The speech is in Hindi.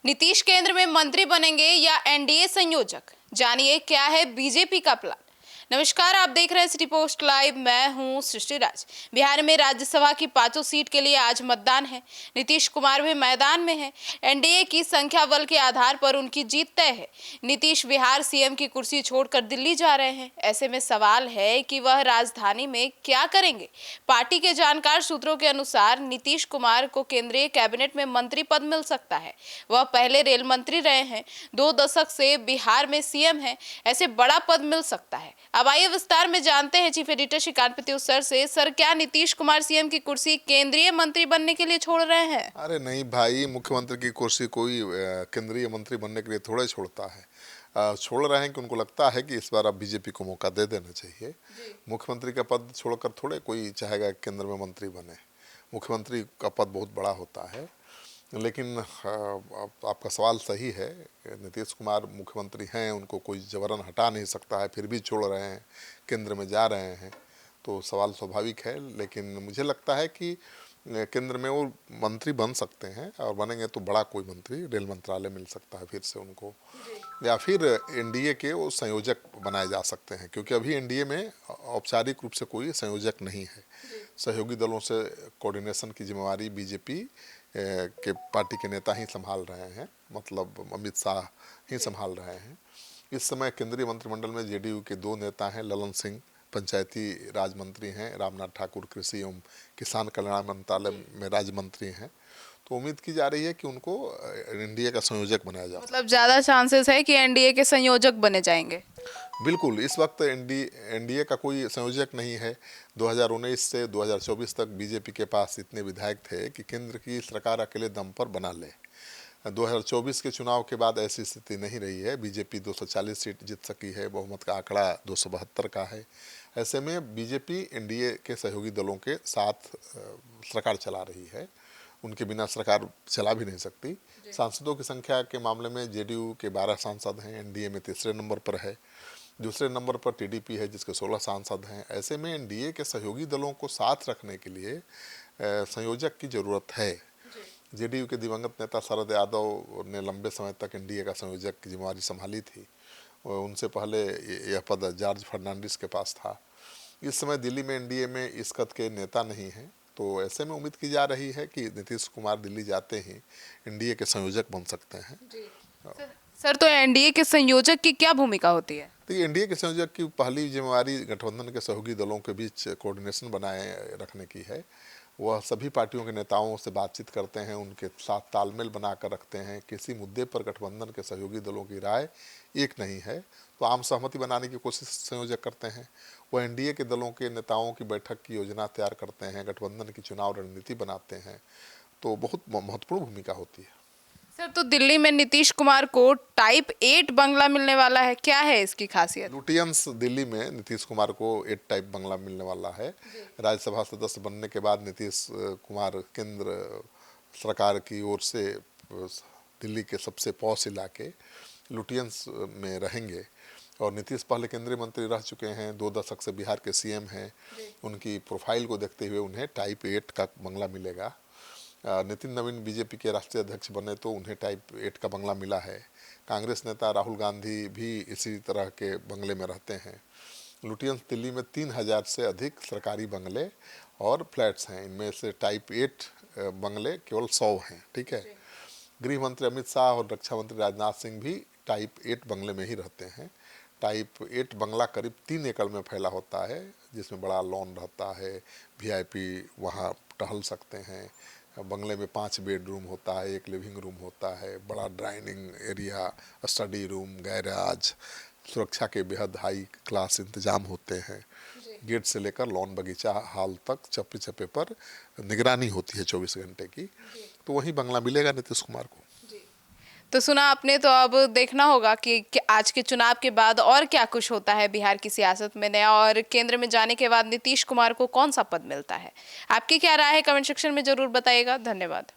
नीतीश केंद्र में मंत्री बनेंगे या एनडीए संयोजक, जानिए क्या है बीजेपी का प्लान। नमस्कार, आप देख रहे हैं सिटी पोस्ट लाइव। मैं हूं सृष्टि राज। बिहार में राज्यसभा की 5 सीट के लिए आज मतदान है। नीतीश कुमार भी मैदान में हैं। एनडीए की संख्या बल के आधार पर उनकी जीत तय है। नीतीश बिहार सीएम की कुर्सी छोड़कर दिल्ली जा रहे हैं। ऐसे में सवाल है कि वह राजधानी में क्या करेंगे। पार्टी के जानकार सूत्रों के अनुसार नीतीश कुमार को केंद्रीय कैबिनेट में मंत्री पद मिल सकता है। वह पहले रेल मंत्री रहे हैं, 2 दशक से बिहार में सीएम हैं। ऐसे बड़ा पद मिल सकता है। अब आइए विस्तार में जानते हैं chief editor Shrikant Pratyush sir से। सर, क्या नीतीश कुमार सीएम की कुर्सी केंद्रीय मंत्री बनने के लिए छोड़ रहे हैं? अरे नहीं भाई, मुख्यमंत्री की कुर्सी कोई केंद्रीय मंत्री बनने के लिए थोड़ा ही छोड़ता है। छोड़ रहे हैं कि उनको लगता है कि इस बार अब बीजेपी को मौका दे देना चाहिए। मुख्यमंत्री का पद छोड़कर थोड़े कोई चाहेगा केंद्र में मंत्री बने। मुख्यमंत्री का पद बहुत बड़ा होता है। लेकिन आपका सवाल सही है। नीतीश कुमार मुख्यमंत्री हैं, उनको कोई जबरन हटा नहीं सकता है, फिर भी छोड़ रहे हैं, केंद्र में जा रहे हैं, तो सवाल स्वाभाविक है। लेकिन मुझे लगता है कि केंद्र में वो मंत्री बन सकते हैं, और बनेंगे तो बड़ा कोई मंत्री, रेल मंत्रालय मिल सकता है फिर से उनको, या फिर एनडीए के वो संयोजक बनाए जा सकते हैं, क्योंकि अभी एनडीए में औपचारिक रूप से कोई संयोजक नहीं है। सहयोगी दलों से कोऑर्डिनेशन की जिम्मेवारी बीजेपी के पार्टी के नेता ही संभाल रहे हैं, मतलब अमित शाह ही संभाल रहे हैं। इस समय केंद्रीय मंत्रिमंडल में जेडीयू के 2 नेता हैं। ललन सिंह पंचायती राज मंत्री हैं, रामनाथ ठाकुर कृषि एवं किसान कल्याण मंत्रालय में राज्य मंत्री हैं। तो उम्मीद की जा रही है कि उनको एनडीए का संयोजक बनाया जाए। मतलब ज्यादा चांसेस है कि एनडीए के संयोजक बने जाएंगे। बिल्कुल, इस वक्त एनडीए का कोई संयोजक नहीं है। 2019 से 2024 तक बीजेपी के पास इतने विधायक थे कि केंद्र की सरकार अकेले दम पर बना ले। 2024 के चुनाव के बाद ऐसी स्थिति नहीं रही है। बीजेपी 240 सीट जीत सकी है, बहुमत का आंकड़ा 272 का है। ऐसे में बीजेपी एनडीए के सहयोगी दलों के साथ सरकार चला रही है। उनके बिना सरकार चला भी नहीं सकती। सांसदों की संख्या के मामले में जेडीयू के 12 सांसद हैं, एनडीए में तीसरे नंबर पर है। दूसरे नंबर पर टीडीपी है, जिसके 16 सांसद हैं। ऐसे में एनडीए के सहयोगी दलों को साथ रखने के लिए संयोजक की जरूरत है। जेडीयू के दिवंगत नेता शरद यादव ने लंबे समय तक एनडीए का संयोजक की जिम्मेवारी संभाली थी। उनसे पहले यह पद जॉर्ज फर्नांडिस के पास था। इस समय दिल्ली में एनडीए में इस कद के नेता नहीं हैं, तो ऐसे में उम्मीद की जा रही है कि नीतीश कुमार दिल्ली जाते ही एनडीए के संयोजक बन सकते हैं। सर, तो एनडीए के संयोजक की क्या भूमिका होती है? तो एनडीए के संयोजक की पहली जिम्मेवारी गठबंधन के सहयोगी दलों के बीच कोऑर्डिनेशन बनाए रखने की है। वह सभी पार्टियों के नेताओं से बातचीत करते हैं, उनके साथ तालमेल बनाकर रखते हैं। किसी मुद्दे पर गठबंधन के सहयोगी दलों की राय एक नहीं है, तो आम सहमति बनाने की कोशिश संयोजक करते हैं। वह एनडीए के दलों के नेताओं की बैठक की योजना तैयार करते हैं, गठबंधन की चुनाव रणनीति बनाते हैं। तो बहुत महत्वपूर्ण भूमिका होती है। सर, तो दिल्ली में नीतीश कुमार को टाइप 8 बंगला मिलने वाला है, क्या है इसकी खासियत? लुटियंस दिल्ली में नीतीश कुमार को 8 टाइप बंगला मिलने वाला है। राज्यसभा सदस्य बनने के बाद नीतीश कुमार केंद्र सरकार की ओर से दिल्ली के सबसे पॉश इलाके लुटियंस में रहेंगे। और नीतीश पहले केंद्रीय मंत्री रह चुके हैं, 2 दशक से बिहार के सीएम हैं। उनकी प्रोफाइल को देखते हुए उन्हें टाइप 8 का बंगला मिलेगा। नितिन नवीन बीजेपी के राष्ट्रीय अध्यक्ष बने तो उन्हें टाइप 8 का बंगला मिला है। कांग्रेस नेता राहुल गांधी भी इसी तरह के बंगले में रहते हैं। लुटियंस दिल्ली में 3000 से अधिक सरकारी बंगले और फ्लैट्स हैं। इनमें से टाइप 8 बंगले केवल 100 हैं। ठीक है। गृह मंत्री अमित शाह और रक्षा मंत्री राजनाथ सिंह भी टाइप 8 बंगले में ही रहते हैं। टाइप 8 बंगला करीब 3 एकड़ में फैला होता है, जिसमें बड़ा लॉन रहता है। वीआईपी वहाँ टहल सकते हैं। बंगले में 5 बेडरूम होता है, 1 लिविंग रूम होता है, बड़ा dining area, study room, garage, सुरक्षा के बेहद हाई क्लास इंतजाम होते हैं। गेट से लेकर लॉन बगीचा हॉल तक चप्पे चप्पे पर निगरानी होती है 24 घंटे की। तो वही बंगला मिलेगा नीतीश कुमार को। तो सुना आपने, तो अब देखना होगा कि आज के चुनाव के बाद और क्या कुछ होता है बिहार की सियासत में नया, और केंद्र में जाने के बाद नीतीश कुमार को कौन सा पद मिलता है। आपकी क्या राय है, कमेंट सेक्शन में जरूर बताइएगा। धन्यवाद।